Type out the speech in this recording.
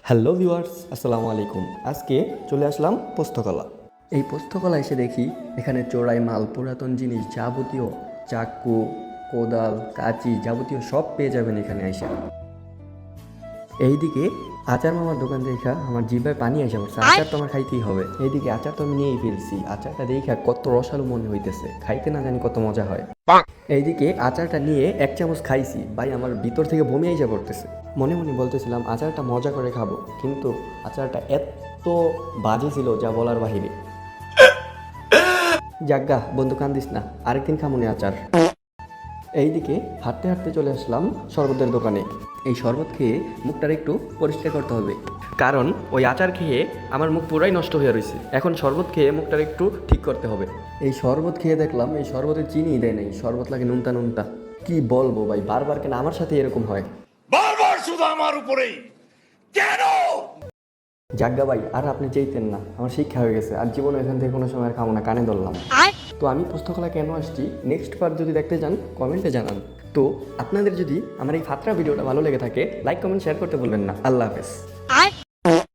Hello viewers, আসসালামু আলাইকুম। আজকে চলে আসলাম পোস্তকলা। এই পোস্তকলা এসে দেখি এখানে চোরাই মাল, পুরাতন জিনিস, যাবতীয় চাকু, কোদাল, কাঁচি, যাবতীয় সব পেয়ে যাবেন এখানে এসে। এইদিকে আচার মামার দোকান দেখা আমার জিভায় পানি এসে পড়ছে। আচার তো আমার খাইতেই হবে। এইদিকে আচার তো আমি নিয়েই ফেলছি। আচারটা দেখা কত রসালো মনে হইতেছে, খাইতে না জানি কত মজা হয়। এইদিকে আচারটা নিয়ে এক চামচ খাইছি, ভাই আমার ভিতর থেকে বমি আইসা পড়তেছে। মনে মনে বলতেছিলাম আচারটা মজা করে খাবো, কিন্তু আচারটা এত বাজে ছিল যা বলার বাহিরে। যাজ্ঞা বন্ধু, কান্দিস না, আরেকদিন খামুনি আচার। এইদিকে হাঁটতে হাঁটতে চলে আসলাম শরবতের দোকানে। এই শরবত খেয়ে মুখটার একটু পরিষ্কার করতে হবে, কারণ ওই আচার খেয়ে আমার মুখ পুরাই নষ্ট হয়ে রয়েছে। এখন শরবত খেয়ে মুখটার একটু ঠিক করতে হবে। এই শরবত খেয়ে দেখলাম এই শরবতে চিনি দেয় নাই, শরবত লাগে নুনতা নুনতা। কি বলবো ভাই, বারবার কেন আমার সাথে এরকম হয়? বারবার শুধু আমার উপরেই কেন? যাজ্ঞা ভাই, আর আপনি চাইতেন না, আমার শিক্ষা হয়ে গেছে, আর জীবনে এখান থেকে কোনো সময় আর খাবো না, কানে ধরলাম। তো আমি পুস্তকলা কেন আসছি, নেক্সট পার্ট যদি দেখতে চান কমেন্টে জানান। তো আপনাদের যদি আমার এই ফাত্রা ভিডিওটা ভালো লেগে থাকে, লাইক কমেন্ট শেয়ার করতে বলবেন না। আল্লাহ হাফেজ।